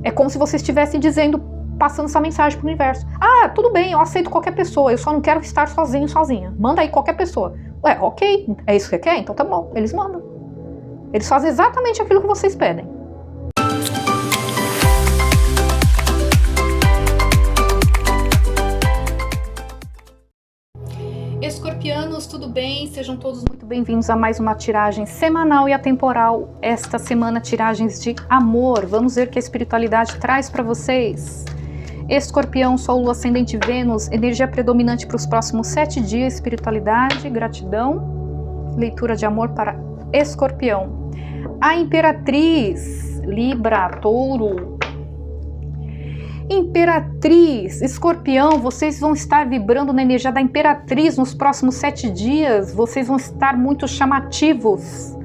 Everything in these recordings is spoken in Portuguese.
É como se você estivesse dizendo, passando essa mensagem pro universo. Ah, tudo bem, eu aceito qualquer pessoa, eu só não quero estar sozinho, sozinha. Manda aí qualquer pessoa. Ué, ok, é isso que você quer? Então tá bom, eles mandam. Eles fazem exatamente aquilo que vocês pedem. Escorpianos, tudo bem? Sejam todos muito bem-vindos a mais uma tiragem semanal e atemporal. Esta semana, tiragens de amor. Vamos ver o que a espiritualidade traz para vocês. Escorpião, Sol, Lua, Ascendente, Vênus, energia predominante para os próximos 7 dias, espiritualidade, gratidão, leitura de amor para Escorpião. A Imperatriz, Libra, Touro. Imperatriz, Escorpião, vocês vão estar vibrando na energia da Imperatriz nos próximos 7 dias, vocês vão estar muito chamativos,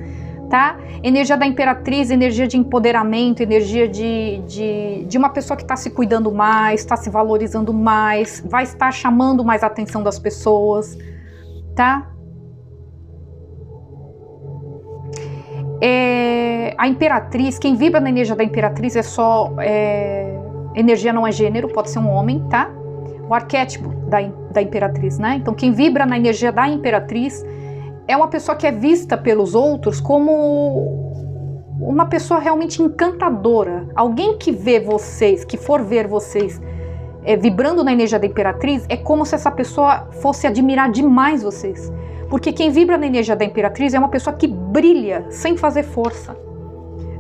tá? Energia da Imperatriz, energia de empoderamento, energia de uma pessoa que está se cuidando mais, está se valorizando mais, vai estar chamando mais a atenção das pessoas, tá? A Imperatriz, quem vibra na energia da Imperatriz é só... energia não é gênero, pode ser um homem, tá? O arquétipo da Imperatriz, né? Então quem vibra na energia da Imperatriz é uma pessoa que é vista pelos outros como uma pessoa realmente encantadora. Alguém que vê vocês, que for ver vocês vibrando na energia da Imperatriz, é como se essa pessoa fosse admirar demais vocês. Porque quem vibra na energia da Imperatriz é uma pessoa que brilha sem fazer força.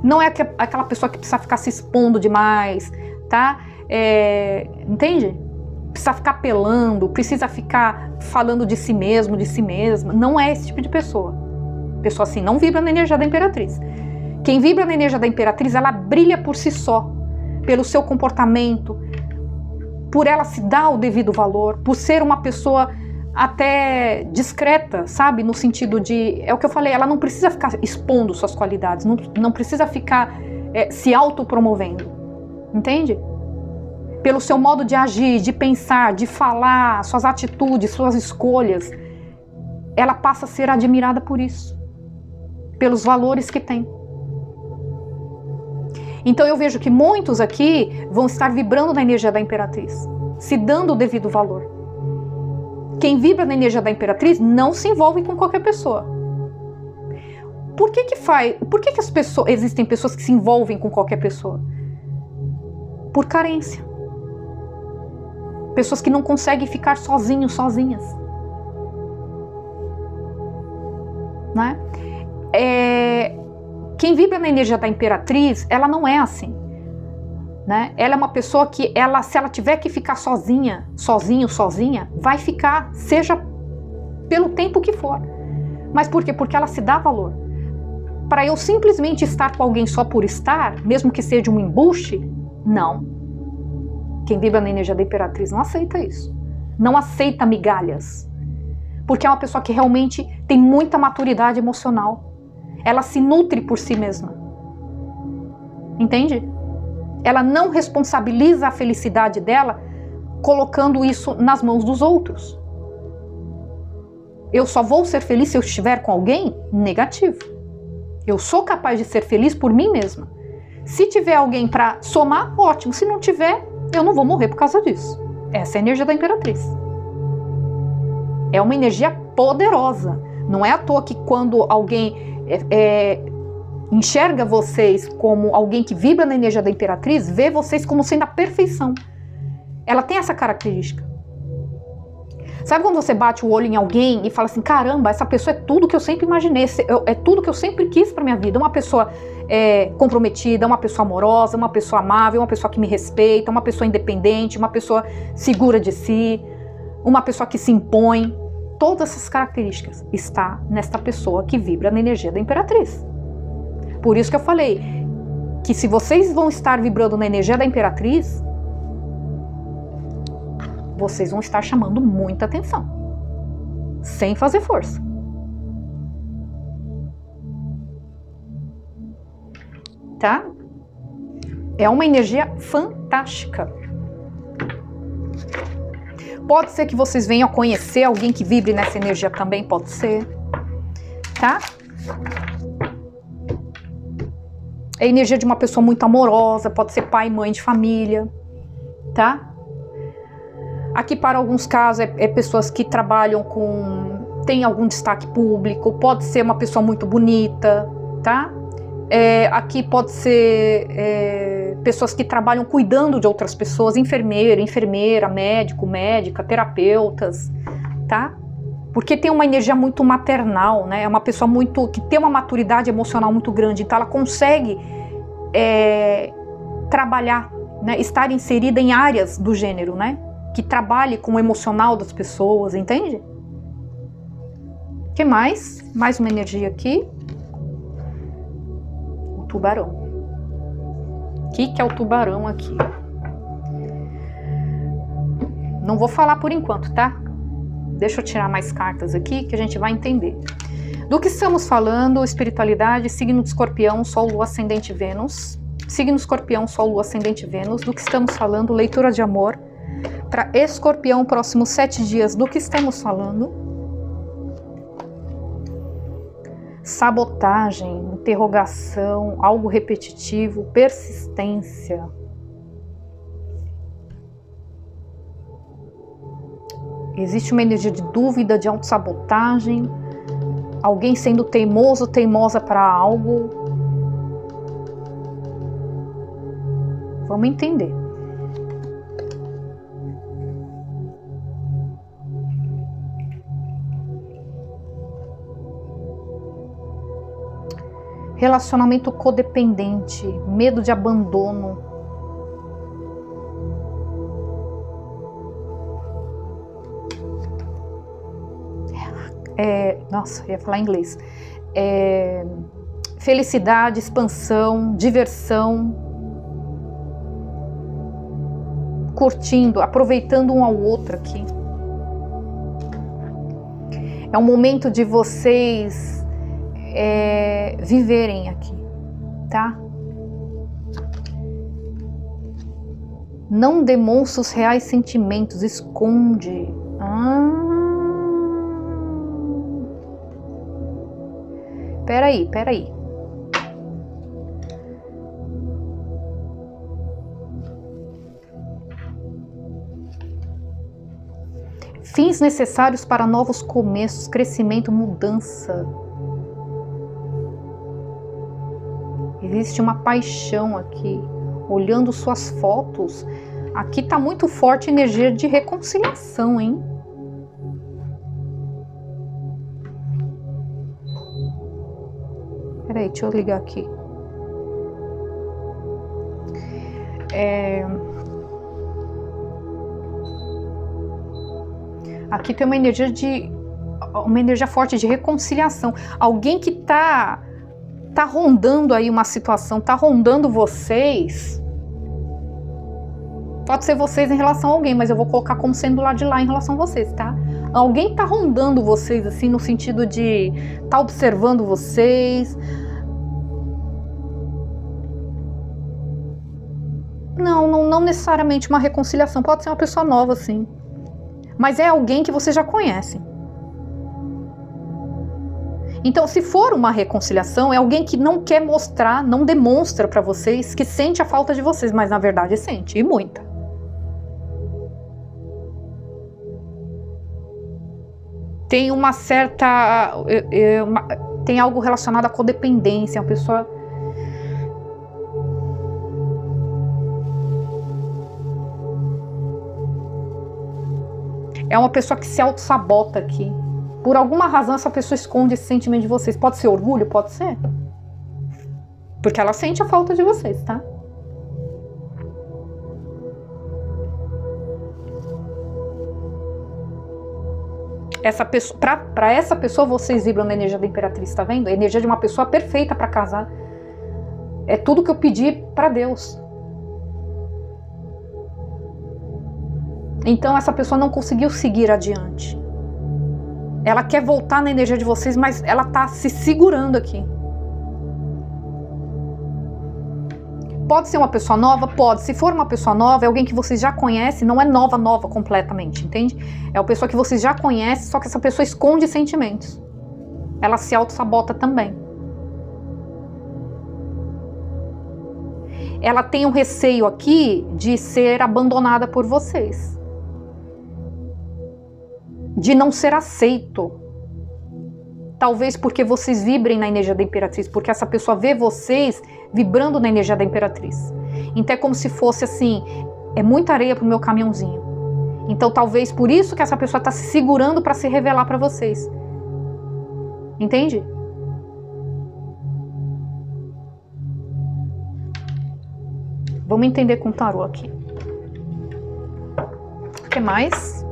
Não é aquela pessoa que precisa ficar se expondo demais, tá? Entende? Precisa ficar apelando, precisa ficar falando de si mesmo, de si mesma. Não é esse tipo de pessoa. Pessoa assim não vibra na energia da Imperatriz. Quem vibra na energia da Imperatriz, ela brilha por si só, pelo seu comportamento, por ela se dar o devido valor, por ser uma pessoa até discreta, sabe? No sentido de, é o que eu falei, ela não precisa ficar expondo suas qualidades, não precisa ficar se autopromovendo. Entende? Pelo seu modo de agir, de pensar, de falar, suas atitudes, suas escolhas, ela passa a ser admirada por isso, pelos valores que tem. Então eu vejo que muitos aqui vão estar vibrando na energia da Imperatriz, se dando o devido valor. Quem vibra na energia da Imperatriz não se envolve com qualquer pessoa. Por que existem pessoas que se envolvem com qualquer pessoa? Por carência. Pessoas que não conseguem ficar sozinhos, sozinhas. Né? Quem vibra na energia da Imperatriz, ela não é assim. Né? Ela é uma pessoa que, se ela tiver que ficar sozinha, sozinho, sozinha, vai ficar, seja pelo tempo que for. Mas por quê? Porque ela se dá valor. Para eu simplesmente estar com alguém só por estar, mesmo que seja um embuste, não. Quem vibra na energia da Imperatriz não aceita isso. Não aceita migalhas. Porque é uma pessoa que realmente tem muita maturidade emocional. Ela se nutre por si mesma. Entende? Ela não responsabiliza a felicidade dela colocando isso nas mãos dos outros. Eu só vou ser feliz se eu estiver com alguém? Negativo. Eu sou capaz de ser feliz por mim mesma. Se tiver alguém para somar, ótimo. Se não tiver, eu não vou morrer por causa disso. Essa é a energia da Imperatriz. É uma energia poderosa. Não é à toa que quando alguém enxerga vocês como alguém que vibra na energia da Imperatriz, vê vocês como sendo a perfeição. Ela tem essa característica. Sabe quando você bate o olho em alguém e fala assim, caramba, essa pessoa é tudo que eu sempre imaginei, é tudo que eu sempre quis para minha vida. Uma pessoa comprometida, uma pessoa amorosa, uma pessoa amável, uma pessoa que me respeita, uma pessoa independente, uma pessoa segura de si, uma pessoa que se impõe. Todas essas características estão nesta pessoa que vibra na energia da Imperatriz. Por isso que eu falei que se vocês vão estar vibrando na energia da Imperatriz, vocês vão estar chamando muita atenção, sem fazer força. Tá? É uma energia fantástica. Pode ser que vocês venham a conhecer alguém que vibre nessa energia também, pode ser. Tá? É a energia de uma pessoa muito amorosa, pode ser pai e mãe de família, tá? Aqui, para alguns casos, é pessoas que trabalham tem algum destaque público, pode ser uma pessoa muito bonita, tá? Aqui pode ser pessoas que trabalham cuidando de outras pessoas, enfermeira, médico, médica, terapeutas, tá? Porque tem uma energia muito maternal, né? É uma pessoa que tem uma maturidade emocional muito grande, então ela consegue trabalhar, né? Estar inserida em áreas do gênero, né? Que trabalhe com o emocional das pessoas, entende? O que mais? Mais uma energia aqui. O tubarão. O que é o tubarão aqui? Não vou falar por enquanto, tá? Deixa eu tirar mais cartas aqui que a gente vai entender. Do que estamos falando? Espiritualidade, signo de Escorpião, Sol, Lua, Ascendente, Vênus. Signo Escorpião, Sol, Lua, Ascendente, Vênus. Do que estamos falando? Leitura de amor. Para Escorpião, próximos 7 dias, do que estamos falando? Sabotagem, interrogação, algo repetitivo, persistência. Existe uma energia de dúvida, de autossabotagem, alguém sendo teimoso, teimosa para algo. Vamos entender. Relacionamento codependente, medo de abandono. Nossa, eu ia falar em inglês. Felicidade, expansão, diversão. Curtindo, aproveitando um ao outro aqui. É um momento de vocês viverem aqui, tá? Não demonstra os reais sentimentos, esconde. Peraí. Fins necessários para novos começos, crescimento, mudança. Existe uma paixão aqui. Olhando suas fotos, aqui tá muito forte a energia de reconciliação, hein? Peraí, deixa eu ligar aqui. Aqui tem uma energia forte de reconciliação. Alguém que tá rondando aí uma situação, tá rondando vocês. Pode ser vocês em relação a alguém, mas eu vou colocar como sendo lá de lá em relação a vocês, tá? Alguém tá rondando vocês, assim, no sentido de tá observando vocês. Não necessariamente uma reconciliação, pode ser uma pessoa nova, sim. Mas é alguém que vocês já conhecem. Então, se for uma reconciliação, é alguém que não quer mostrar, não demonstra para vocês que sente a falta de vocês, mas na verdade sente, e muita. Tem uma certa... tem algo relacionado à codependência, uma pessoa... É uma pessoa que se auto-sabota aqui. Por alguma razão essa pessoa esconde esse sentimento de vocês. Pode ser orgulho? Pode ser. Porque ela sente a falta de vocês, tá? Para essa pessoa vocês vibram na energia da Imperatriz, tá vendo? A energia de uma pessoa perfeita para casar. É tudo que eu pedi para Deus. Então essa pessoa não conseguiu seguir adiante. Ela quer voltar na energia de vocês, mas ela tá se segurando aqui. Pode ser uma pessoa nova? Pode. Se for uma pessoa nova, é alguém que vocês já conhecem, não é nova completamente, entende? É uma pessoa que vocês já conhecem, só que essa pessoa esconde sentimentos. Ela se auto-sabota também. ela tem um receio aqui de ser abandonada por vocês, de não ser aceito. Talvez porque vocês vibrem na energia da Imperatriz, porque essa pessoa vê vocês vibrando na energia da Imperatriz. Então é como se fosse assim, é muita areia pro meu caminhãozinho. Então talvez por isso que essa pessoa está se segurando para se revelar para vocês. Entende? Vamos entender com o tarô aqui. O que mais?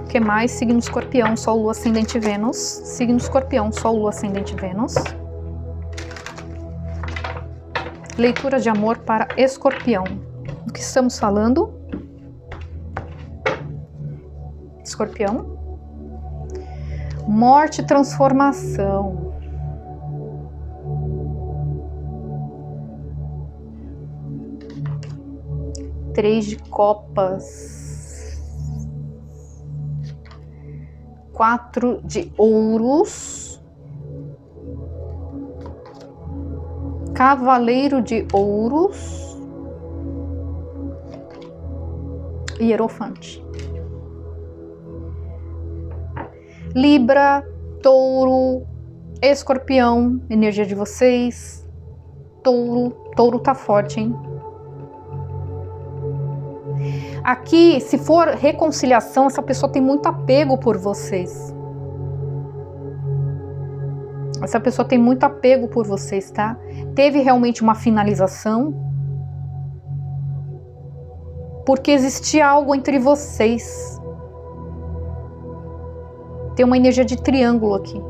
O que mais? Signo Escorpião, Sol, Lua, Ascendente, Vênus. Signo Escorpião, Sol, Lua, Ascendente, Vênus. Leitura de amor para Escorpião. Do que estamos falando? Escorpião. Morte e transformação. Três de copas. 4 de ouros. Cavaleiro de ouros. E Hierofante. Libra, Touro, Escorpião, energia de vocês. Touro tá forte, hein? Aqui, se for reconciliação, essa pessoa tem muito apego por vocês. Essa pessoa tem muito apego por vocês, tá? Teve realmente uma finalização. Porque existia algo entre vocês. Tem uma energia de triângulo aqui.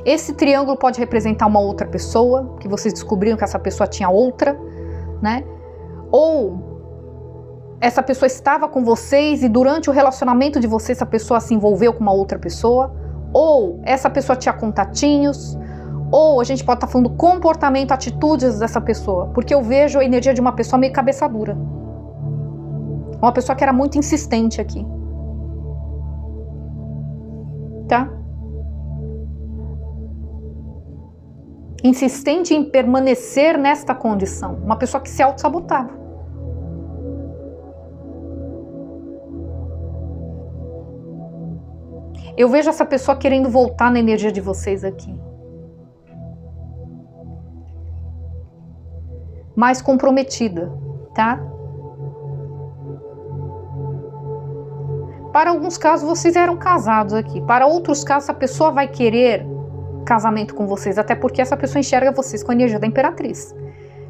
Esse triângulo pode representar uma outra pessoa, que vocês descobriram que essa pessoa tinha outra, né? Ou essa pessoa estava com vocês e durante o relacionamento de vocês essa pessoa se envolveu com uma outra pessoa. Ou essa pessoa tinha contatinhos. Ou a gente pode estar falando comportamento, atitudes dessa pessoa. Porque eu vejo a energia de uma pessoa meio cabeça dura. Uma pessoa que era muito insistente aqui. Tá? Insistente em permanecer nesta condição. Uma pessoa que se auto-sabotava. Eu vejo essa pessoa querendo voltar na energia de vocês aqui. Mais comprometida, tá? Para alguns casos vocês eram casados aqui. Para outros casos a pessoa vai querer casamento com vocês, até porque essa pessoa enxerga vocês com a energia da Imperatriz,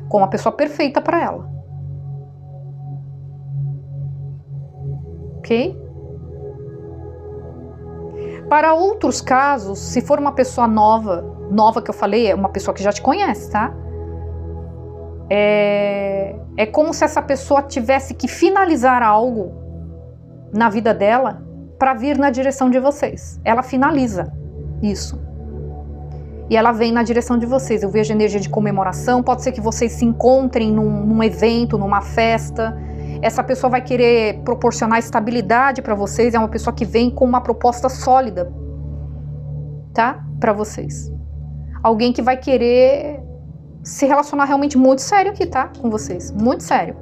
como a pessoa perfeita para ela. Ok? Para outros casos, se for uma pessoa nova que eu falei, é uma pessoa que já te conhece, tá? É como se essa pessoa tivesse que finalizar algo na vida dela para vir na direção de vocês. Ela finaliza isso. E ela vem na direção de vocês. Eu vejo energia de comemoração, pode ser que vocês se encontrem num evento, numa festa. Essa pessoa vai querer proporcionar estabilidade para vocês, é uma pessoa que vem com uma proposta sólida, tá? Para vocês. Alguém que vai querer se relacionar realmente muito sério aqui, tá? Com vocês, muito sério.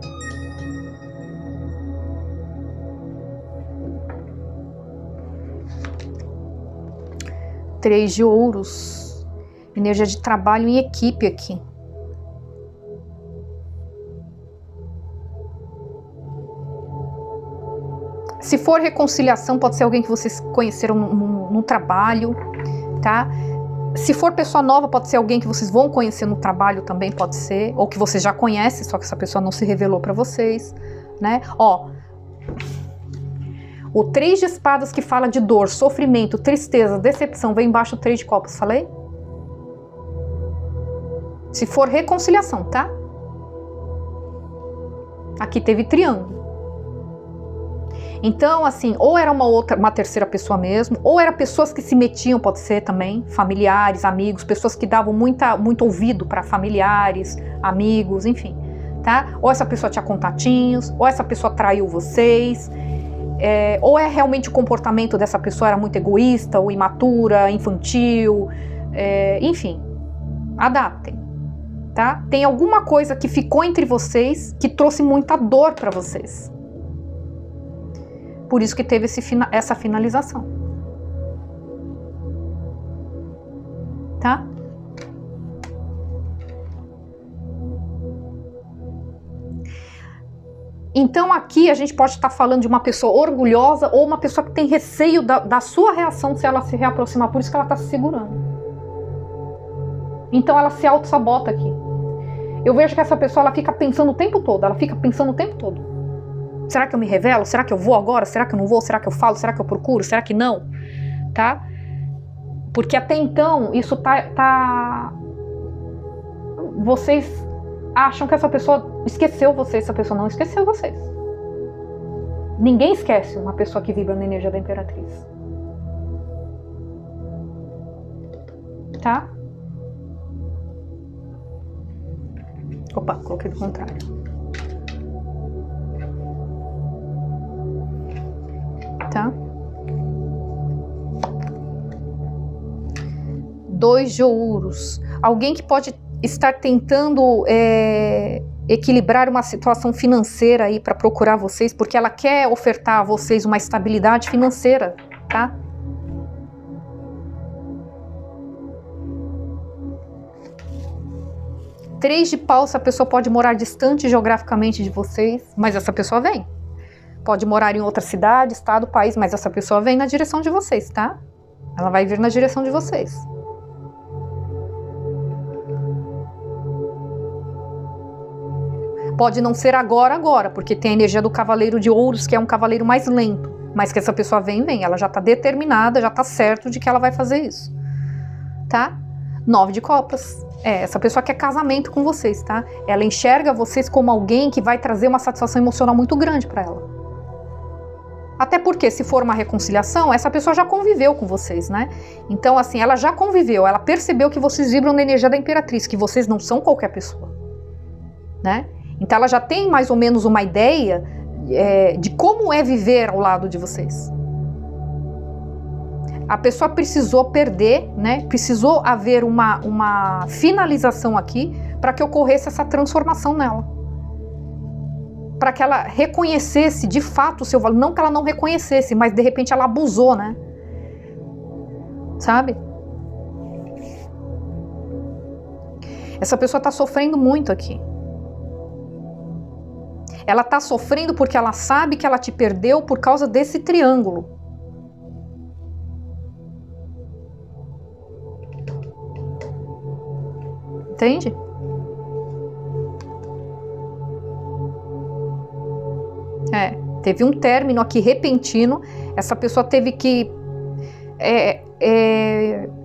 Três de ouros, energia de trabalho em equipe aqui. Se for reconciliação, pode ser alguém que vocês conheceram no trabalho, tá? Se for pessoa nova, pode ser alguém que vocês vão conhecer no trabalho também, pode ser. Ou que vocês já conhecem, só que essa pessoa não se revelou para vocês, né? Ó, o 3 de espadas que fala de dor, sofrimento, tristeza, decepção, vem embaixo o 3 de copas, falei? Se for reconciliação, tá? Aqui teve triângulo. Então, assim, ou era uma terceira pessoa mesmo, ou eram pessoas que se metiam, pode ser também, familiares, amigos, pessoas que davam muito ouvido para familiares, amigos, enfim, tá? Ou essa pessoa tinha contatinhos, ou essa pessoa traiu vocês, ou é realmente o comportamento dessa pessoa era muito egoísta, ou imatura, infantil, enfim, adaptem, tá? Tem alguma coisa que ficou entre vocês que trouxe muita dor para vocês. Por isso que teve essa finalização. Tá? Então aqui a gente pode estar falando de uma pessoa orgulhosa ou uma pessoa que tem receio da sua reação se ela se reaproximar, por isso que ela está se segurando. Então ela se auto-sabota aqui. Eu vejo que essa pessoa ela fica pensando o tempo todo, Será que eu me revelo? Será que eu vou agora? Será que eu não vou? Será que eu falo? Será que eu procuro? Será que não? Tá? Porque até então isso vocês acham que essa pessoa esqueceu vocês, essa pessoa não esqueceu vocês. Ninguém esquece uma pessoa que vibra na energia da Imperatriz. Tá? Opa, coloquei do contrário. Tá? 2 de ouros. Alguém que pode estar tentando equilibrar uma situação financeira aí para procurar vocês, porque ela quer ofertar a vocês uma estabilidade financeira, tá? Três de paus, a pessoa pode morar distante geograficamente de vocês, mas essa pessoa vem. Pode morar em outra cidade, estado, país, mas essa pessoa vem na direção de vocês, tá? Ela vai vir na direção de vocês. Pode não ser agora, porque tem a energia do cavaleiro de ouros, que é um cavaleiro mais lento. Mas que essa pessoa vem, ela já está determinada, já está certo de que ela vai fazer isso. Tá? 9 de copas. Essa pessoa quer casamento com vocês, tá? Ela enxerga vocês como alguém que vai trazer uma satisfação emocional muito grande para ela. Até porque, se for uma reconciliação, essa pessoa já conviveu com vocês, né? Então, assim, ela já conviveu, ela percebeu que vocês vibram na energia da Imperatriz, que vocês não são qualquer pessoa, né? Então ela já tem mais ou menos uma ideia de como é viver ao lado de vocês. A pessoa precisou perder, né? Precisou haver uma finalização aqui para que ocorresse essa transformação nela. Para que ela reconhecesse de fato o seu valor. Não que ela não reconhecesse, mas de repente ela abusou, né? Sabe? Essa pessoa está sofrendo muito aqui. Ela está sofrendo porque ela sabe que ela te perdeu por causa desse triângulo. Entende? Teve um término aqui repentino. Essa pessoa teve que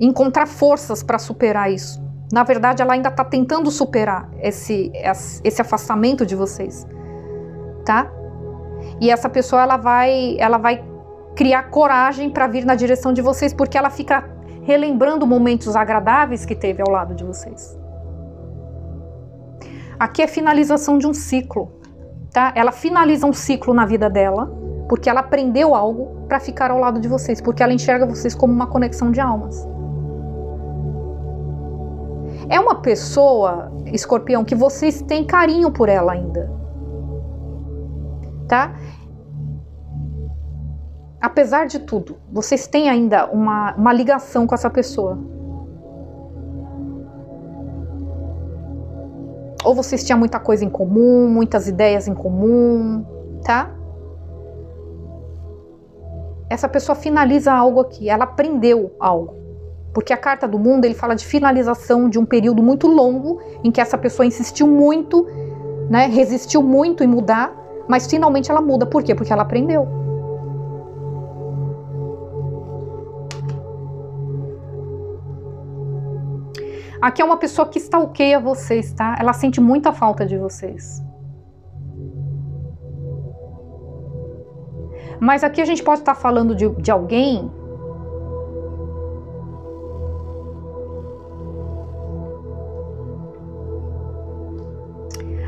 encontrar forças para superar isso. Na verdade, ela ainda está tentando superar esse afastamento de vocês. Tá? E essa pessoa ela vai criar coragem para vir na direção de vocês, porque ela fica relembrando momentos agradáveis que teve ao lado de vocês. Aqui é finalização de um ciclo, tá? Ela finaliza um ciclo na vida dela, porque ela aprendeu algo para ficar ao lado de vocês, porque ela enxerga vocês como uma conexão de almas. É uma pessoa, Escorpião, que vocês têm carinho por ela ainda. Tá? Apesar de tudo, vocês têm ainda uma ligação com essa pessoa. Ou vocês tinham muita coisa em comum, muitas ideias em comum, tá? Essa pessoa finaliza algo aqui, ela aprendeu algo. Porque a carta do mundo, ele fala de finalização de um período muito longo, em que essa pessoa insistiu muito, né, resistiu muito em mudar, mas finalmente ela muda. Por quê? Porque ela aprendeu. Aqui é uma pessoa que stalkeia vocês, tá? Ela sente muita falta de vocês. Mas aqui a gente pode estar falando de alguém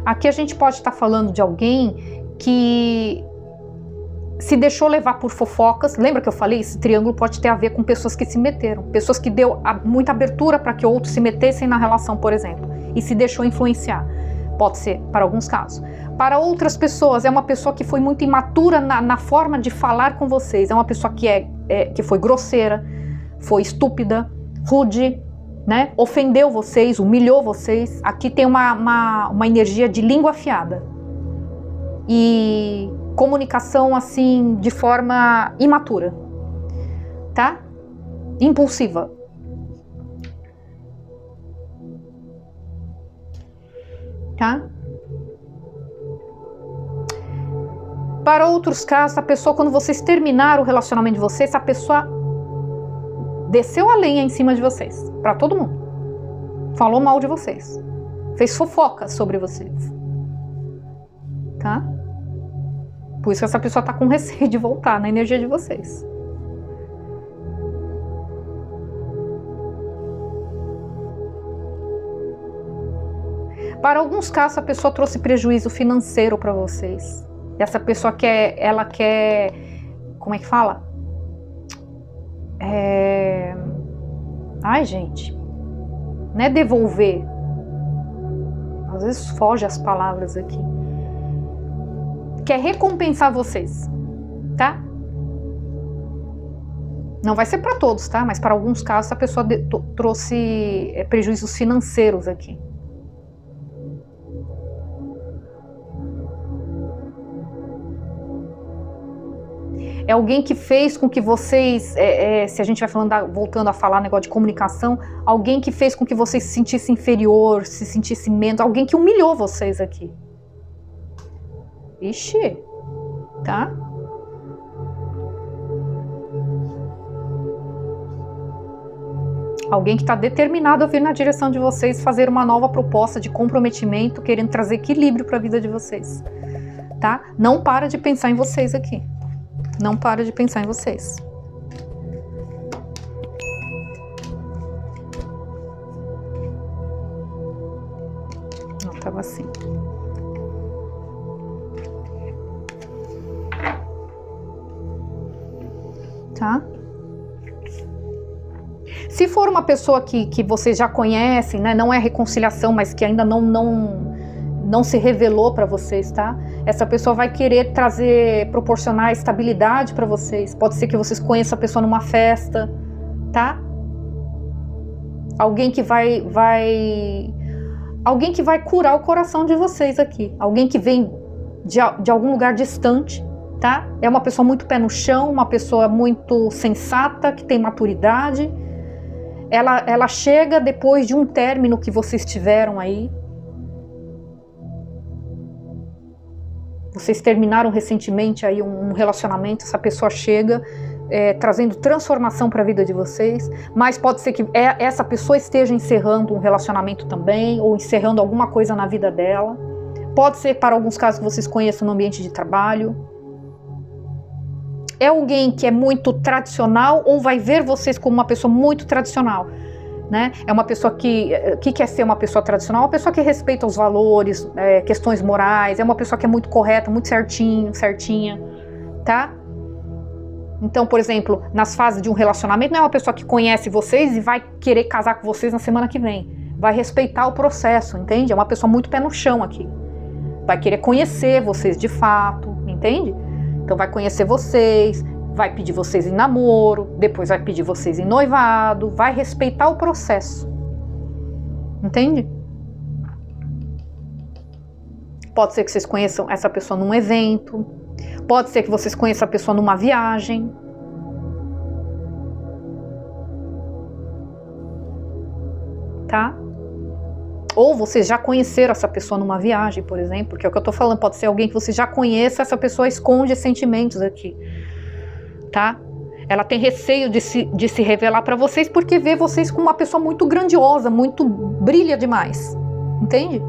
Aqui a gente pode estar falando de alguém que se deixou levar por fofocas. Lembra que eu falei? Esse triângulo pode ter a ver com pessoas que se meteram. Pessoas que deu muita abertura para que outros se metessem na relação, por exemplo. e se deixou influenciar. Pode ser, para alguns casos. Para outras pessoas, é uma pessoa que foi muito imatura na forma de falar com vocês. É uma pessoa que foi grosseira, foi estúpida, rude, né? Ofendeu vocês, humilhou vocês. Aqui tem uma energia de língua afiada. E comunicação, assim, de forma imatura. Tá? Impulsiva. Tá? Para outros casos, a pessoa, quando vocês terminaram o relacionamento de vocês, a pessoa desceu a lenha em cima de vocês, para todo mundo. Falou mal de vocês. Fez fofoca sobre vocês. Tá? Por isso que essa pessoa tá com receio de voltar na energia de vocês. Para alguns casos, a pessoa trouxe prejuízo financeiro para vocês. E essa pessoa ela quer, como é que fala? Ai, gente, não é devolver. Às vezes foge as palavras aqui. Quer recompensar vocês, tá? Não vai ser para todos, tá? Mas para alguns casos, a pessoa trouxe prejuízos financeiros aqui. É alguém que fez com que vocês, se a gente vai falando, voltando a falar negócio de comunicação, alguém que fez com que vocês se sentissem inferior, se sentissem menos, alguém que humilhou vocês aqui. Ixi, tá? Alguém que está determinado a vir na direção de vocês, fazer uma nova proposta de comprometimento, querendo trazer equilíbrio para a vida de vocês, tá? Não para de pensar em vocês aqui. Não para de pensar em vocês. Não, tava assim. Tá? Se for uma pessoa que vocês já conhecem, né, não é reconciliação, mas que ainda não se revelou para vocês, tá? Essa pessoa vai querer proporcionar estabilidade para vocês. Pode ser que vocês conheçam a pessoa numa festa, tá? Alguém que vai curar o coração de vocês aqui. Alguém que vem de algum lugar distante, tá? É uma pessoa muito pé no chão, uma pessoa muito sensata, que tem maturidade. Ela chega depois de um término que vocês tiveram aí. Vocês terminaram recentemente aí um relacionamento, essa pessoa chega trazendo transformação para a vida de vocês, mas pode ser que essa pessoa esteja encerrando um relacionamento também, ou encerrando alguma coisa na vida dela. Pode ser, para alguns casos, que vocês conheçam no ambiente de trabalho. É alguém que é muito tradicional ou vai ver vocês como uma pessoa muito tradicional, né? É uma pessoa que quer ser uma pessoa tradicional, uma pessoa que respeita os valores, questões morais, é uma pessoa que é muito correta, muito certinha, tá? Então, por exemplo, nas fases de um relacionamento, não é uma pessoa que conhece vocês e vai querer casar com vocês na semana que vem. Vai respeitar o processo, entende? É uma pessoa muito pé no chão aqui. Vai querer conhecer vocês de fato, entende? Então vai conhecer vocês, vai pedir vocês em namoro, depois vai pedir vocês em noivado, vai respeitar o processo. Entende? Pode ser que vocês conheçam essa pessoa num evento, pode ser que vocês conheçam a pessoa numa viagem. Tá? Ou vocês já conheceram essa pessoa numa viagem, por exemplo, que é o que eu tô falando, pode ser alguém que você já conheça, essa pessoa esconde sentimentos aqui, tá? Ela tem receio de se revelar para vocês porque vê vocês como uma pessoa muito grandiosa, muito brilha demais, entende?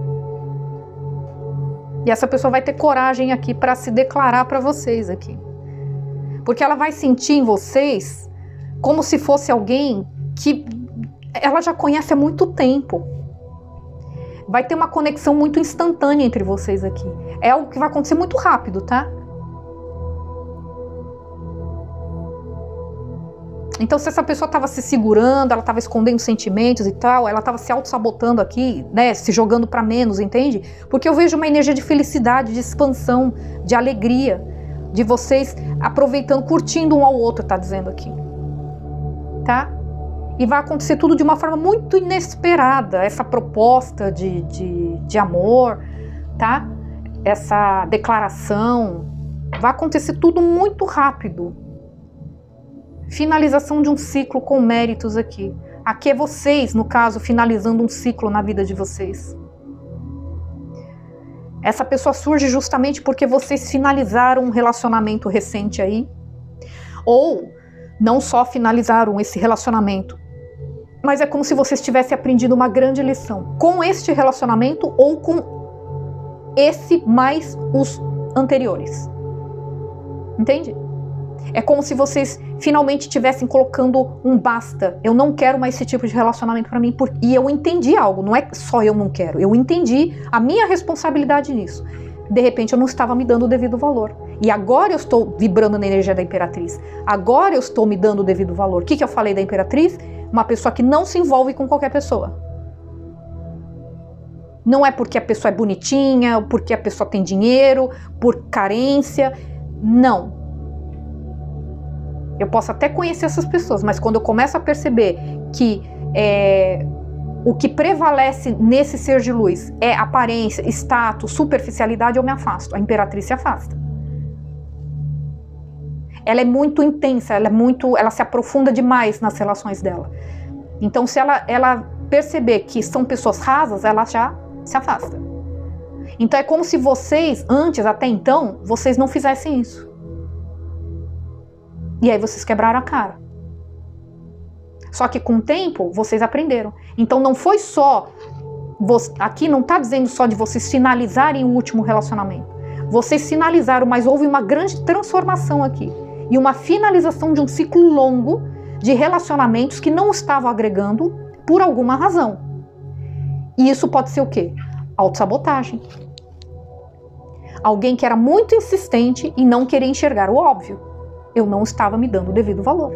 E essa pessoa vai ter coragem aqui para se declarar para vocês aqui, porque ela vai sentir em vocês como se fosse alguém que ela já conhece há muito tempo. Vai ter uma conexão muito instantânea entre vocês aqui. É algo que vai acontecer muito rápido, tá? Então, se essa pessoa estava se segurando, ela estava escondendo sentimentos e tal, ela estava se auto-sabotando aqui, né, se jogando para menos, entende? Porque eu vejo uma energia de felicidade, de expansão, de alegria, de vocês aproveitando, curtindo um ao outro, tá dizendo aqui. Tá? E vai acontecer tudo de uma forma muito inesperada, essa proposta de amor, tá? Essa declaração, vai acontecer tudo muito rápido. Finalização de um ciclo com méritos aqui. Aqui é vocês, no caso, finalizando um ciclo na vida de vocês. Essa pessoa surge justamente porque vocês finalizaram um relacionamento recente aí. Ou não só finalizaram esse relacionamento, mas é como se vocês tivessem aprendido uma grande lição. Com este relacionamento ou com esse mais os anteriores. Entende? É como se vocês finalmente estivessem colocando um basta. Eu não quero mais esse tipo de relacionamento para mim. E eu entendi algo. Não é só eu não quero. Eu entendi a minha responsabilidade nisso. De repente eu não estava me dando o devido valor. E agora eu estou vibrando na energia da Imperatriz. Agora eu estou me dando o devido valor. O que eu falei da Imperatriz? Uma pessoa que não se envolve com qualquer pessoa. Não é porque a pessoa é bonitinha, porque a pessoa tem dinheiro, por carência. Não. Eu posso até conhecer essas pessoas, mas quando eu começo a perceber que o que prevalece nesse ser de luz é aparência, status, superficialidade, eu me afasto. A Imperatriz se afasta. Ela é muito intensa, ela se aprofunda demais nas relações dela. Então, se ela perceber que são pessoas rasas, ela já se afasta. Então, é como se vocês, antes, até então, vocês não fizessem isso. E aí vocês quebraram a cara. Só que com o tempo, vocês aprenderam. Então não foi só... Aqui não está dizendo só de vocês finalizarem o último relacionamento. Vocês finalizaram, mas houve uma grande transformação aqui. E uma finalização de um ciclo longo de relacionamentos que não estavam agregando por alguma razão. E isso pode ser o quê? Autossabotagem. Alguém que era muito insistente e não queria enxergar o óbvio. Eu não estava me dando o devido valor.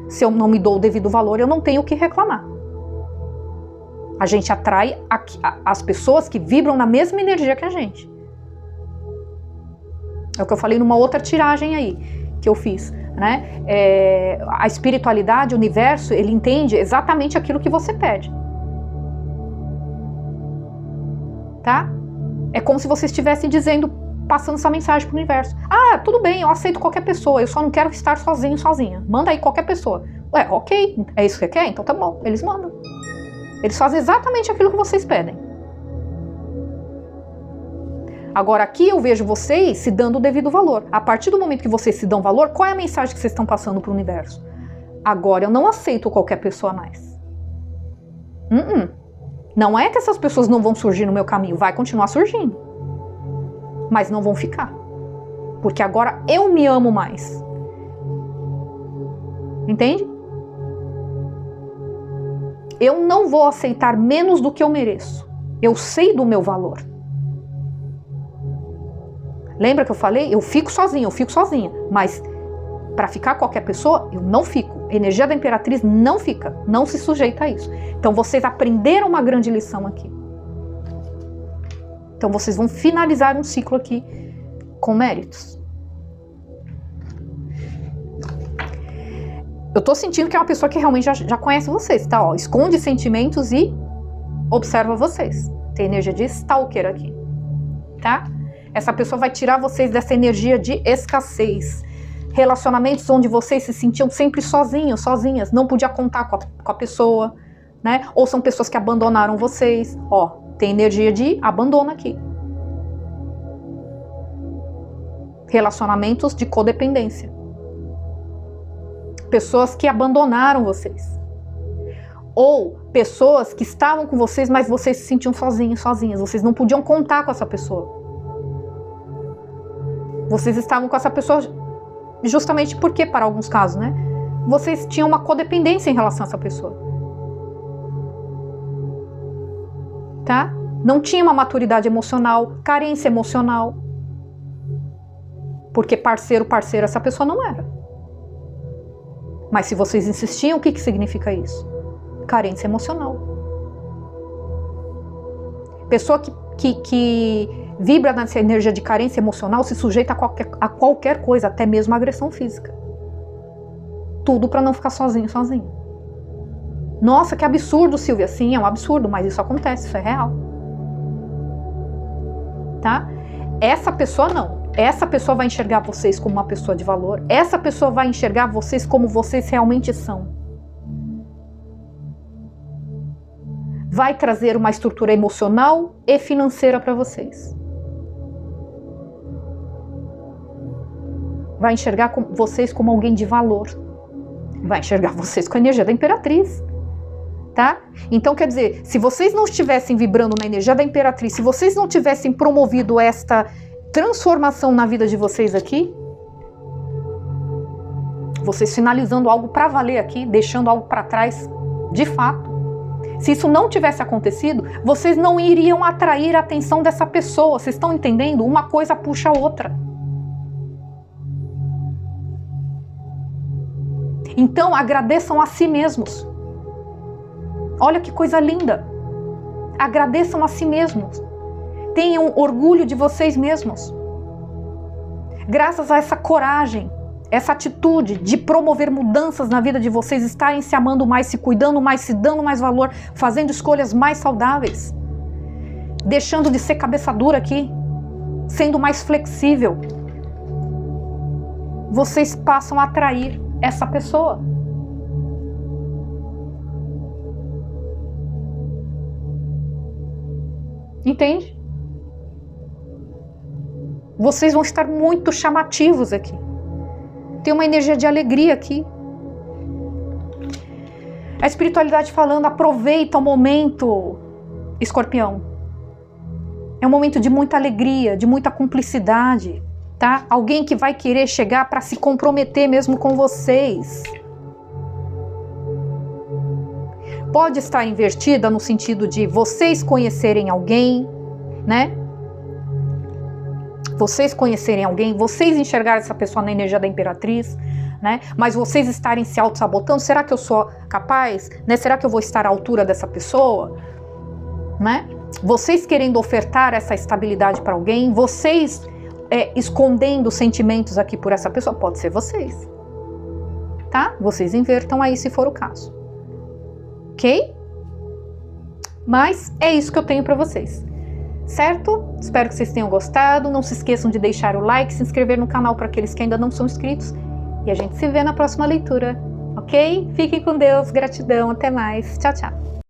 Se eu não me dou o devido valor, eu não tenho o que reclamar. A gente atrai as pessoas que vibram na mesma energia que a gente. É o que eu falei numa outra tiragem aí, que eu fiz, né? A espiritualidade, o universo, ele entende exatamente aquilo que você pede. Tá? É como se você estivesse dizendo, passando essa mensagem pro universo. Ah, tudo bem, eu aceito qualquer pessoa, eu só não quero estar sozinho, sozinha. Manda aí qualquer pessoa. Ué, ok, é isso que você quer? Então tá bom, eles mandam. Eles fazem exatamente aquilo que vocês pedem. Agora aqui eu vejo vocês se dando o devido valor. A partir do momento que vocês se dão valor, qual é a mensagem que vocês estão passando pro universo? Agora eu não aceito qualquer pessoa mais. Não é que essas pessoas não vão surgir no meu caminho, vai continuar surgindo. Mas não vão ficar. Porque agora eu me amo mais. Entende? Eu não vou aceitar menos do que eu mereço. Eu sei do meu valor. Lembra que eu falei? Eu fico sozinha, Mas para ficar qualquer pessoa, eu não fico. A energia da Imperatriz não fica. Não se sujeita a isso. Então vocês aprenderam uma grande lição aqui. Então vocês vão finalizar um ciclo aqui com méritos. Eu tô sentindo que é uma pessoa que realmente já conhece vocês, tá? Ó, esconde sentimentos e observa vocês. Tem energia de stalker aqui, tá? Essa pessoa vai tirar vocês dessa energia de escassez. Relacionamentos onde vocês se sentiam sempre sozinhos, sozinhas. Não podia contar com a pessoa, né? Ou são pessoas que abandonaram vocês. Ó, tem energia de abandono aqui. Relacionamentos de codependência. Pessoas que abandonaram vocês. Ou pessoas que estavam com vocês, mas vocês se sentiam sozinhos, sozinhas. Vocês não podiam contar com essa pessoa. Vocês estavam com essa pessoa justamente porque, para alguns casos, né? Vocês tinham uma codependência em relação a essa pessoa. Tá? Não tinha uma maturidade emocional, carência emocional. Porque parceiro, essa pessoa não era. Mas se vocês insistiam, o que significa isso? Carência emocional. Pessoa que vibra nessa energia de carência emocional se sujeita a qualquer coisa, até mesmo a agressão física. Tudo para não ficar sozinho. Nossa, que absurdo, Silvia. Sim, é um absurdo, mas isso acontece, isso é real. Tá? Essa pessoa não. Essa pessoa vai enxergar vocês como uma pessoa de valor. Essa pessoa vai enxergar vocês como vocês realmente são. Vai trazer uma estrutura emocional e financeira para vocês. Vai enxergar vocês como alguém de valor. Vai enxergar vocês com a energia da Imperatriz. Tá? Então, quer dizer, se vocês não estivessem vibrando na energia da Imperatriz, se vocês não tivessem promovido esta transformação na vida de vocês aqui, vocês finalizando algo para valer aqui, deixando algo para trás, de fato, se isso não tivesse acontecido, vocês não iriam atrair a atenção dessa pessoa. Vocês estão entendendo? Uma coisa puxa a outra. Então, agradeçam a si mesmos. Olha que coisa linda. Agradeçam a si mesmos. Tenham orgulho de vocês mesmos. Graças a essa coragem, essa atitude de promover mudanças na vida de vocês, estarem se amando mais, se cuidando mais, se dando mais valor, fazendo escolhas mais saudáveis, deixando de ser cabeça dura aqui, sendo mais flexível, vocês passam a atrair essa pessoa. Entende? Vocês vão estar muito chamativos aqui. Tem uma energia de alegria aqui. A espiritualidade falando, aproveita o momento, Escorpião. É um momento de muita alegria, de muita cumplicidade, tá? Alguém que vai querer chegar para se comprometer mesmo com vocês. Pode estar invertida no sentido de vocês conhecerem alguém, né? Vocês conhecerem alguém, vocês enxergarem essa pessoa na energia da Imperatriz, né? Mas vocês estarem se auto-sabotando, será que eu sou capaz? Né? Será que eu vou estar à altura dessa pessoa? Né? Vocês querendo ofertar essa estabilidade para alguém, vocês escondendo sentimentos aqui por essa pessoa, pode ser vocês. Tá? Vocês invertam aí se for o caso. Ok? Mas é isso que eu tenho para vocês. Certo? Espero que vocês tenham gostado. Não se esqueçam de deixar o like, se inscrever no canal para aqueles que ainda não são inscritos. E a gente se vê na próxima leitura. Ok? Fiquem com Deus. Gratidão. Até mais. Tchau, tchau.